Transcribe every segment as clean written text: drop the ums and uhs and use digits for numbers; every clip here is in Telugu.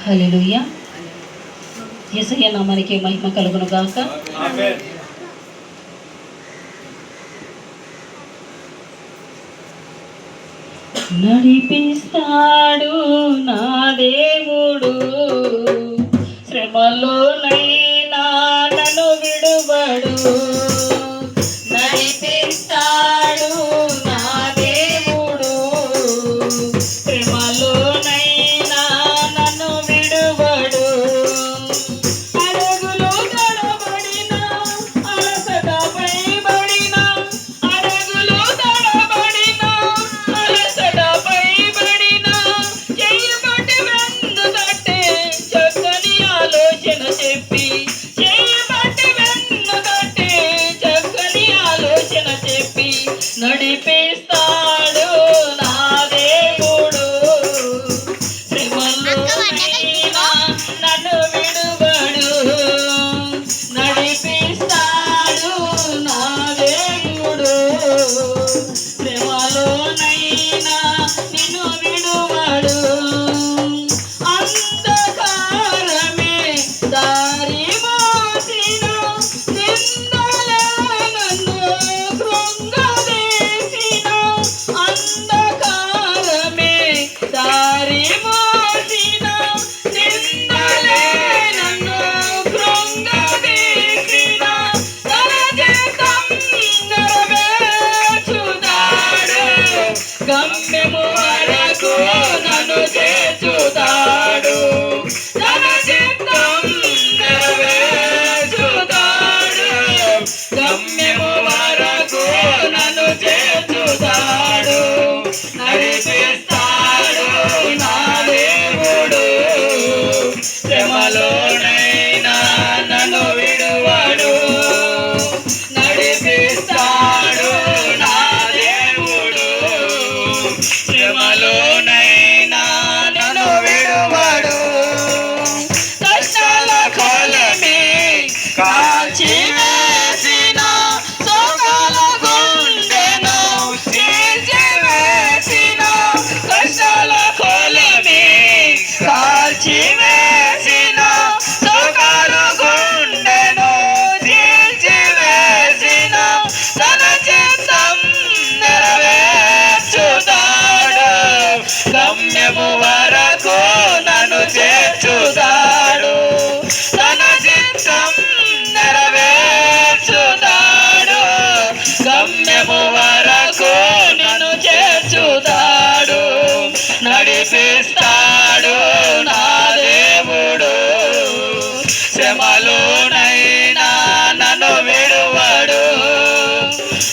హల్లెలూయా. యేసయ్య నామానికి మహిమ కలుగును గాక. ఆమేన్. నడిపిస్తాడు నా దేవుడు, శ్రమలోనైనా నన్ను విడువడు. నడిపిస్తాడు నా దేవుడు, శ్రమలోనైనా నన్ను విడువడు. అడుగులు తడబడినా అలసటపై పడినా, అడుగులు తడబడినా అలసటపై పడినా, చేయబట్టి వెందు తట్టే చక్కని ఆలోచన చెప్పి, చేయబట్టి వెందు తట్టే చక్కని ఆలోచన చెప్పి నడిపిస్తాడు నా దేవుడు, శ్రమలోనైనా నన్ను విడువడు. నడిపిస్తాడు నా దేవుడు, శ్రమలోనైనా నిన్ను విడువడు. అంధకారమే దారి మోసిన, నిందలే నన్ను కృంగదీసిన, అంధకారమే దారి మోసిన, నిందలే నన్ను కృంగదీసిన, తన చిత్తం నెరవేర్చుతాడు, గమ్యము వరకు నన్ను చేర్చుతాడు. తన చిత్తం నెరవేర్చుతాడు, గమ్యము వరకు నన్ను చేర్చుతాడు. నడిపిస్తాడు నా దేవుడు, శ్రమలోనైనా నన్ను విడువడు. నడిపిస్తాడు నా దేవుడు, శ్రమలోనైనా నన్ను విడువడు. కష్టాల కొలిమి కాల్చి వేసిన, సోకాల గుండెను చీల్చి వేసిన, కష్టాల కొలిమి కాల్చి వేసిన, సోకాల గుండెను చీల్చి వేసిన, తన చిత్తం నెరవేర్చుతాడు, గమ్యము వరకు నన్ను చేర్చుతాడు. తన చిత్తం నెరవేర్చుతాడు, గమ్యము వరకు నన్ను చేర్చుతాడు. నడిపిస్తాడు నా దేవుడు, శ్రమలోనైనా నన్ను విడువడు.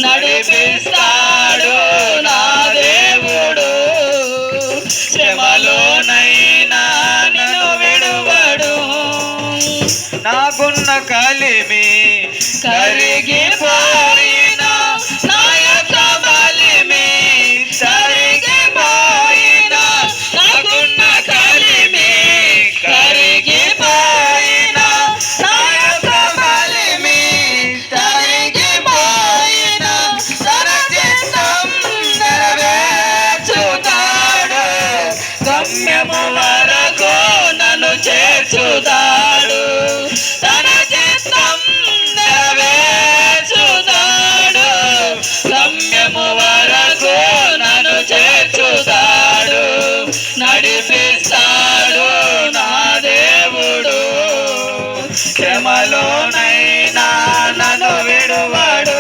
నడిపిస్తాడు నా దేవుడు, శ్రమలోనైనా నిన్ను విడువడు. నాకున్న కలిమి కరిగిపోయిన, నా యొక్క బలిమి కరిగిపోయిన, నాకున్న కలిమి కరిగిపోయిన, నా యొక్క బలిమి కరిగిపోయిన, తన చిత్తం నెరవేర్చుతాడు, గమ్యము వరకు నన్ను చేర్చుతాడు. తన చిత్తం నెరవేర్చుతాడు, గమ్యము వరకు నన్ను చేర్చుతాడు. నడిపిస్తాడు నా దేవుడు, శ్రమలోనైనా నన్ను విడువడు.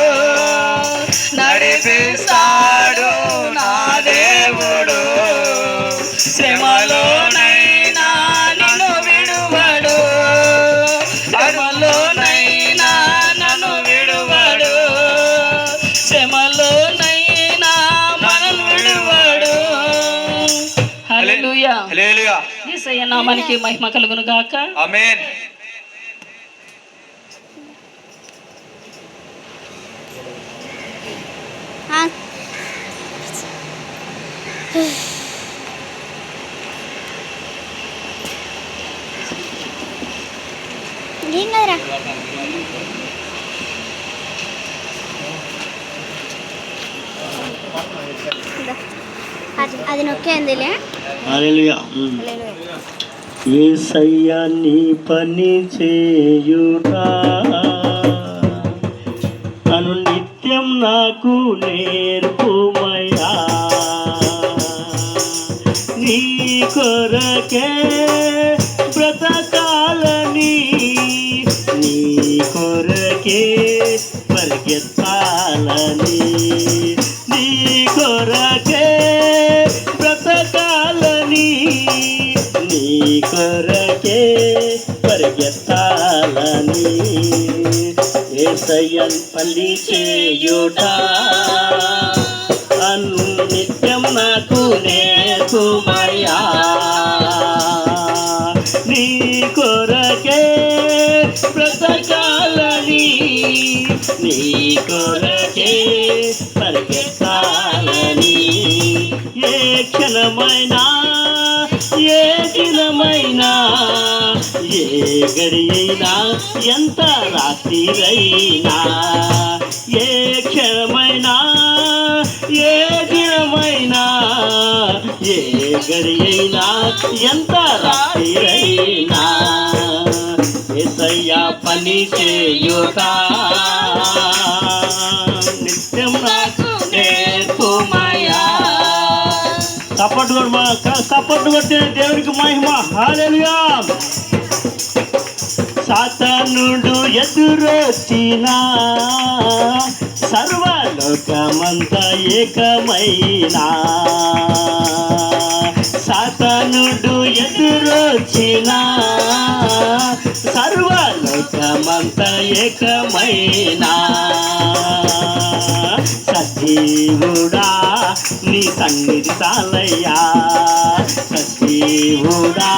నడిపిస్తాడు నా దేవుడు, శ్రమలోనైనా నిన్ను విడువడు. శ్రమలోనైనా నన్ను విడువడు, శ్రమలోనైనా మనల్ని విడువడు. హల్లెలూయా. హల్లెలూయా. యేసయ్య నామానికి మహిమ కలుగును గాక. ఆమేన్. అది నొక్కేందిలే. హల్లెలూయా. యేసయ్య నీ పని చేయుటా అను నిత్యం నాకు నేర్పుమయ్యా. నీ కొరకే బ్రతకాలని, నీ కొరకే పరిగెత్తాలని, నీ కొరకే బ్రతకాలని, నీ కొరకే పరిగెత్తాలని. యేసయ్యన్ పని చేయుట అను నిత్యం నాకు నేర్పుమయ్యా. నీ కొరకే బ్రతకాలని, నీ కొరకే పరిగెత్తాలని. ఏ క్షణమైనా, ఏ దినమైనా, ఏ గడియైనా, ఎంత రాత్రిరైనా, ఏ క్షణమైనా, ఏ దినమైనా, ఏ గడియైనా, ఎంత రాత్రిరైనా, యేసయ్య పని చేయుట నిత్యం నాకు నేర్పుమయ్యా. చప్పట్లు కొట్టే దేవునికి మహిమ. హల్లెలూయా. సాతానుడు ఎదురొచ్చినా సర్వలోకమంతా ఏకమైనా, సాతానుడు ఎదురొచ్చినా సర్వలోకమంతా ఏకమైనా, సజీవుడా నీ సన్నిధి చాలయ్యా, సజీవుడా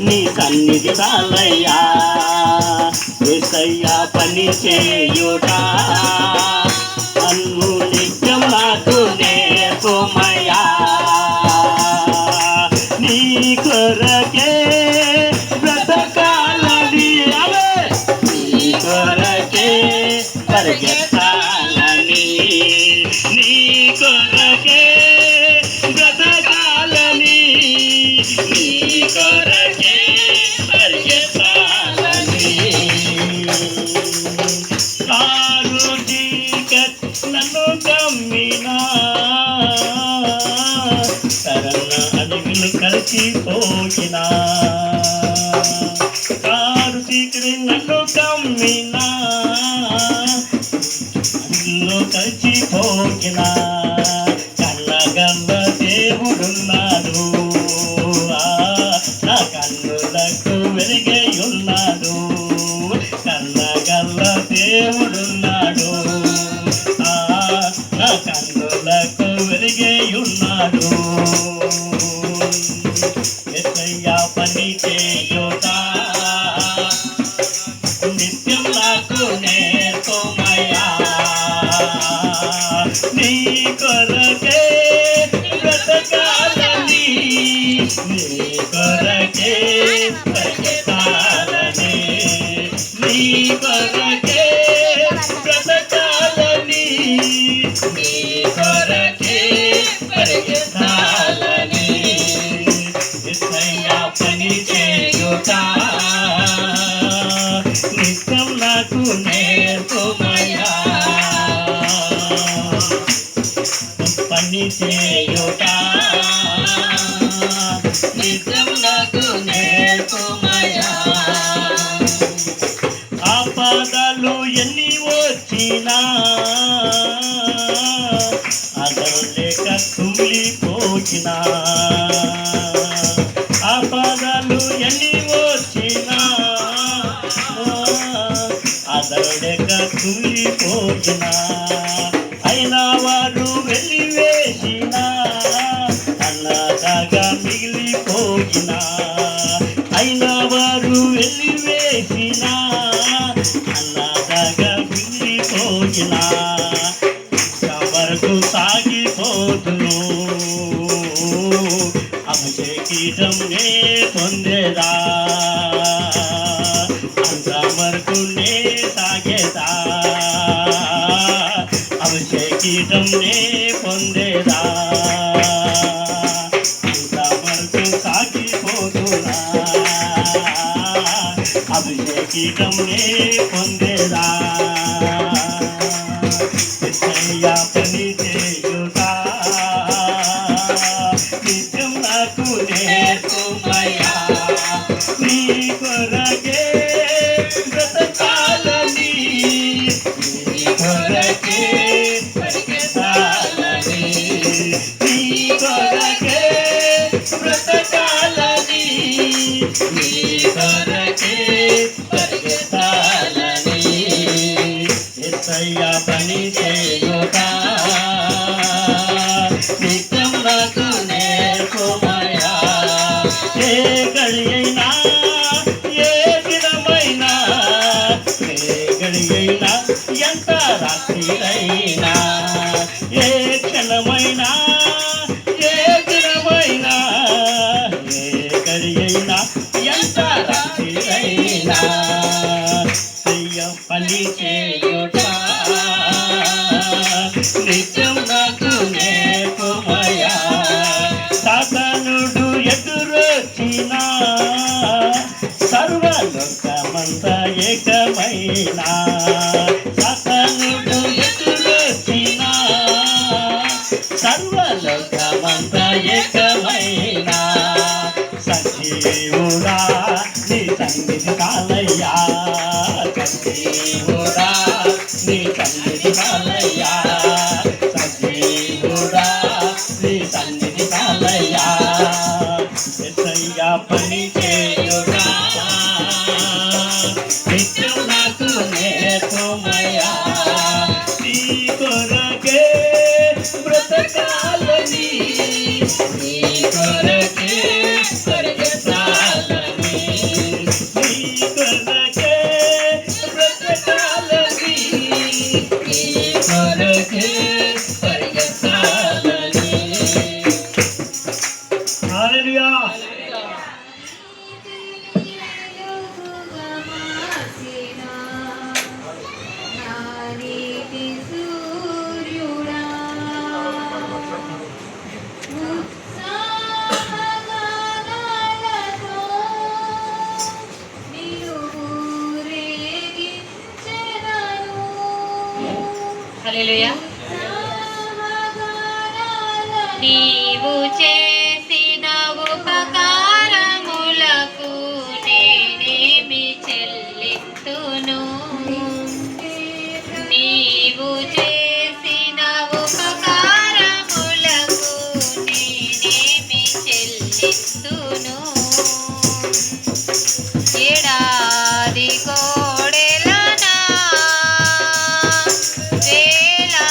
నీ సన్నిధి చాలయ్యా. యేసయ్య పని చేయుట అను నిత్యం నాకు నేర్పుమయ్యా. నీ కొరకే బ్రతకాలని, నీ కొరకే పరిగెత్తాలని, నీ కొరకే బ్రతకాలని, నీ కొరకే పరిగెత్తాలని. కారు చీకటి నన్ను కమ్మినా, సరళ అడుగులు కలిసిపోయినా, కారు చీకటి నన్ను కమ్మినా, అడుగులు కలిసిపోయినా, కళ్ళగల్ల దేవుడున్నాడు, నా కన్నులకు వెలిగై ఉన్నాడు, కళ్ళగల్ల దేవుడున్నాడు, నా కన్నులకు వెలిగై ఉన్నాడు. యేసయ్య పని చేయుట నిత్యం నాకు నేర్పుమయ్యా. నీ కొరకే బ్రతకాలని, నీ కొరకే పరిగెత్తాలని, నీ కొరకే బ్రతకాలని, నీ కొరకే పరిగెత్తాలని. యేసయ్య పని చేయుట నిత్యం నాకు నేర్పుమయ్యా. పని చేయుట నిత్యం నాకు నేర్పుమయ్యా. ఆపదలు ఎన్ని వచ్చినా అదలేక కుమిలిపోయినా, ఆపదలు ఎన్ని వచ్చినా అదలేక కుమిలిపోయినా, అయినా వారు వెలివేసినా అన్నదాగా మిగిలిపోయినా, అయినా వారు వెలివేసినా అన్నదాగా మిగిలిపోయినా, వరకు సాగిపోతును అభిషేకీటం నే పొందేదా, అంత వరకు నే సాగేదా, అభిషేకీటం నే పొందేదా, అంత వరకు సాగిపోతున్నా. నిన్నే కీటంనే పొందేదా యేసయ్యా పని చేయుట నిత్యం నాకు నేర్పుమయ్యా నీ కొరకే బ్రతకాలని నీ కొరకే పరిగెత్తాలని నీ కొరకే బ్రతకాలని నీ కొరకే పరిగెత్తాలని యేసయ్యా పని చేయుట నిత్యం నాకు నేర్పుమయ్యా ఏ గడియైనా ఏ దినమైనా ఏ గడియైనా ఎంత రాత్రిరైనా ఏ క్షణమైనా ఏ దినమైనా ఏ గడియైనా ఎంత రాత్రిరైనా పని చేయుట నిత్యం నాకు నేర్పుమయ్యా సాతానుడు ఎదురొచ్చినా సర్వలోకమంతా ఏకమైనా సాతానుడు ఎదురొచ్చినా సర్వలోకమంతా ఏకమైనా సజీవుడా నీ సన్నిధి కాలయ్యా సజీవుడా నీ సన్నిధి కాలయ్యా సజీవుడా నీ సన్నిధి కాలయ్యా యేసయ్యా పని చేయుట నిత్యం నాకు నేర్పుమయ్యా నీ కొరకే బ్రతకాలని నీ కొరకే పరిగెత్తాలని నీ కొరకే బ్రతకాలని నీ కొరకే పరిగెత్తాలని హల్లెలూయా హల్లెలూయా. నీవు చేసిన ఉపకారములకు నేనేమి చెల్లింతును నీవు చేసిన ఉపకారములకు నేనేమి చెల్లింతును ఏడాది కోడెలనా వేలా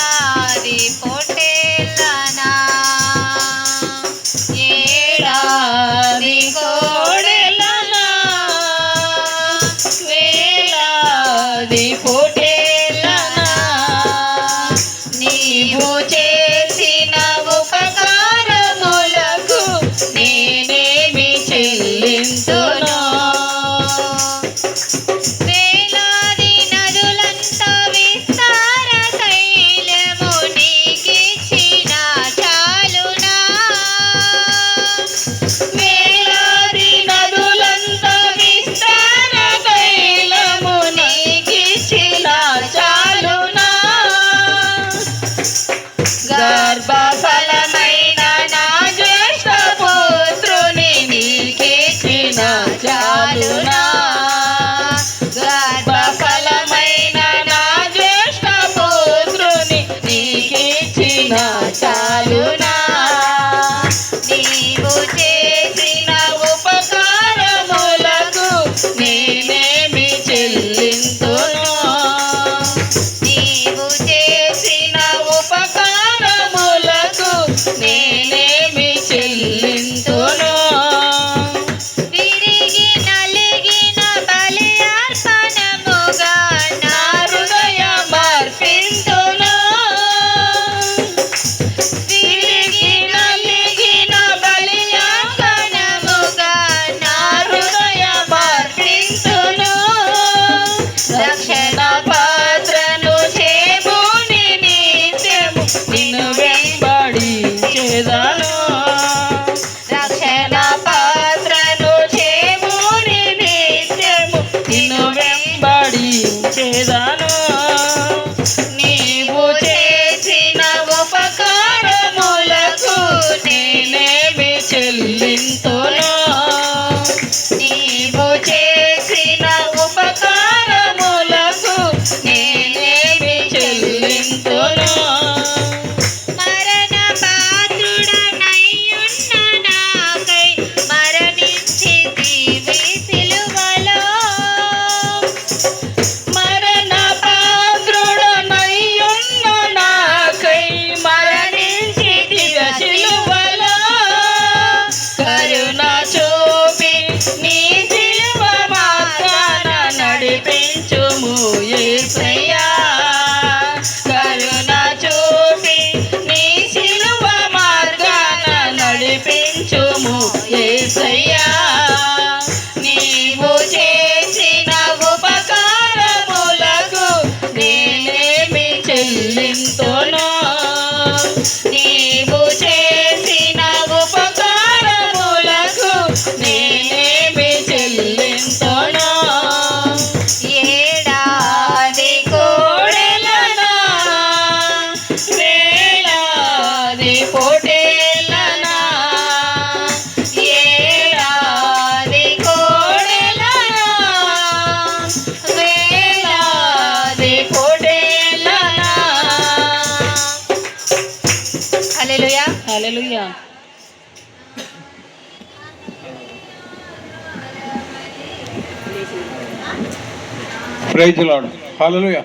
ప్రైజ్ ది లార్డ్. హల్లెలూయా.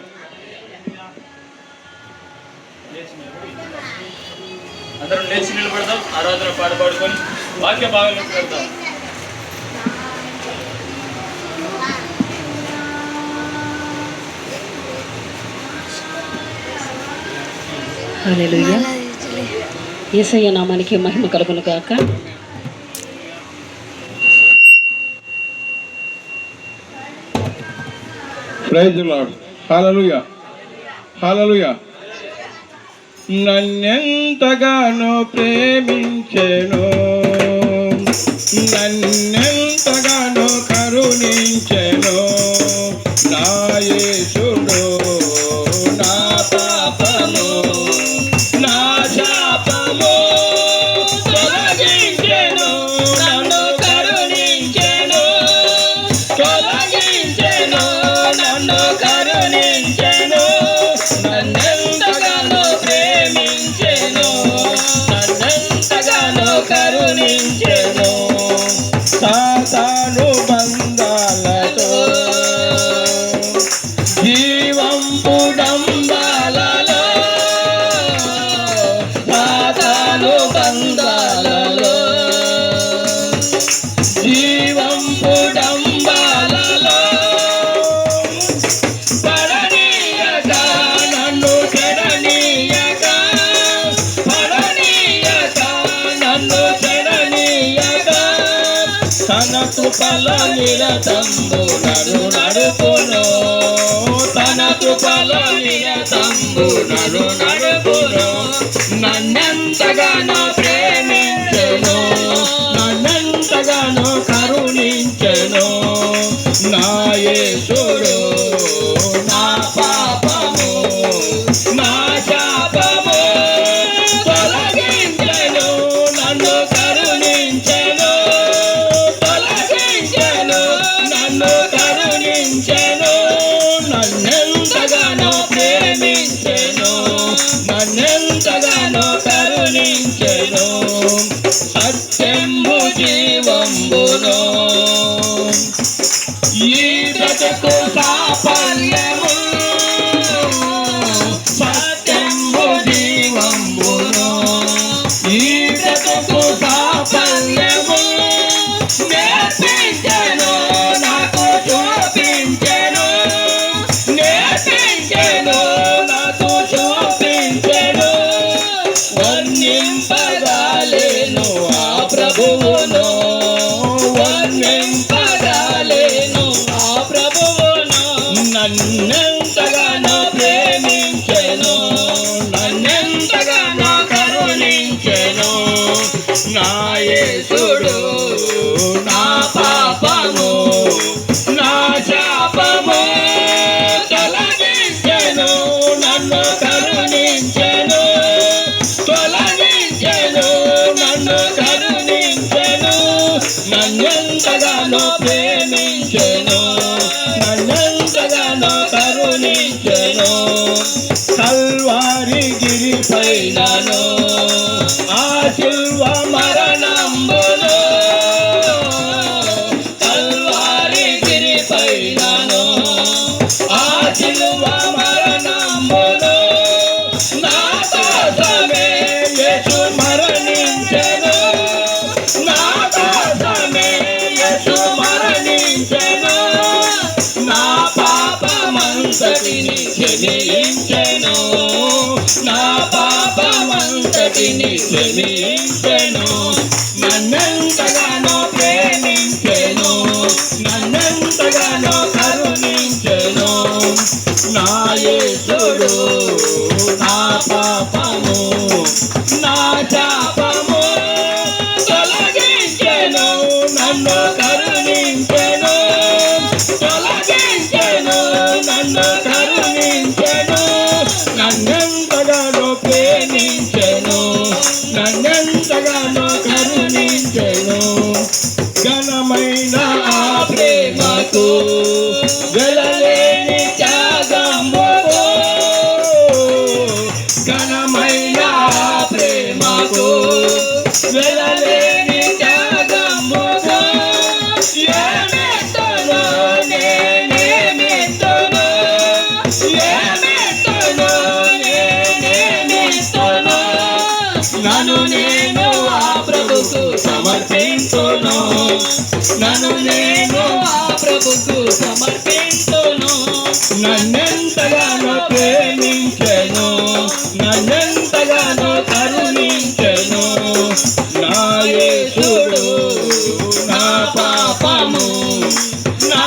అందరం లేచి నిలబడదాం. ఆరాధన పాట పాడుకొని వాక్య భాగంలోకి వెళ్దాం. హల్లెలూయా. యేసయ్య నామానికి మహిమ కలుగును గాక. Praise the lord. Hallelujah. Hallelujah. నన్నెంతగానో ప్రేమించెను, నన్నెంతగానో కరుణించెను నా యేసుడు, నా పాపము నా శాపము తొలగించెను, నన్ను కరుణించెను, తొలగించెను, నన్ను కరుణించెను, నన్నెంతగానో ప్రేమించెను, నన్నెంతగానో కరుణించెను. సాతాను బంధాలతో జీవంపు డంబాలలో, సాతాను బంధాలలో జీవంపు డంబాలలో పడనీయక, నన్ను చెడనీయక, పడనీయక, నన్ను చెడనీయక, తన కృపల నిరతంబు నన్ను నడుపును, తన కృపల నిరతంబు నన్ను నడుపును. నన్నెంతగానో ప్రేమించెను, నన్నెంతగానో కరుణించెను నా యేసుడు, నా పాపము నా శాపము తొలగించెను, నన్ను కరుణించెను, తొలగించెను, నన్ను కరుణించెను. నన్నెంతగానో ప్రేమించెను, నన్నెంతగానో కరుణించెను. సత్యంబు జీవంబును ఈ బ్రతుకు సాఫల్యము, సత్యంబు జీవంబును ఈ బ్రతుకు సాఫల్యము నేర్పించెను, నాకు చూపించెను, నేర్పించెను, నాకు చూపించెను. వర్ణింపగాలేను ఆ ప్రభువును, వర్ణింపగాలేను ఆ ప్రభువును. నన్నెంతగానో ప్రేమించెను, నన్నెంతగానో కరుణించెను నా యేసుడు, నా పాపము నా శాపము తొలగించెను, నన్ను కరుణించెను, తొలగించెను, నన్ను కరుణించెను. నన్నెంతగానో ప్రేమించెను, నన్నెంతగానో కరుణించెను. కల్వారి గిరిపైనను ఆ శిల్వ మరణంబును, కల్వారి గిరిపైనను ఆ శిల్వ మరణంబును నా కోసమే యేసు మరణించెను, నా కోసమే యేసు మరణించెను. నా పాపమంతటిని క్షమించెను, నా పాపమంతటిని క్షమించెను. నన్నెంతగానో ప్రేమించెను, నన్నెంతగానో కరుణించెను నా యేసుడు, నా పాపము నా శాపము తొలగించెను, నన్ను కరుణించెను, తొలగించెను, నన్ను కరుణించెను. నన్నెంతగానో ప్రేమించెను, నన్నెంతగానో కరుణించెను. ఘనమైన ఆ ప్రేమకు వెలలేని త్యాగముకు, ఘనమైన ఆ ప్రేమకు వెలలేని త్యాగముకు ఏమెత్తనో నే నన్ను నేను ఆ ప్రభుకు సమర్పించును. నన్నెంతగానో ప్రేమించెను, నన్నెంతగానో కరుణించెను. నా యేసుడు నా పాపము నా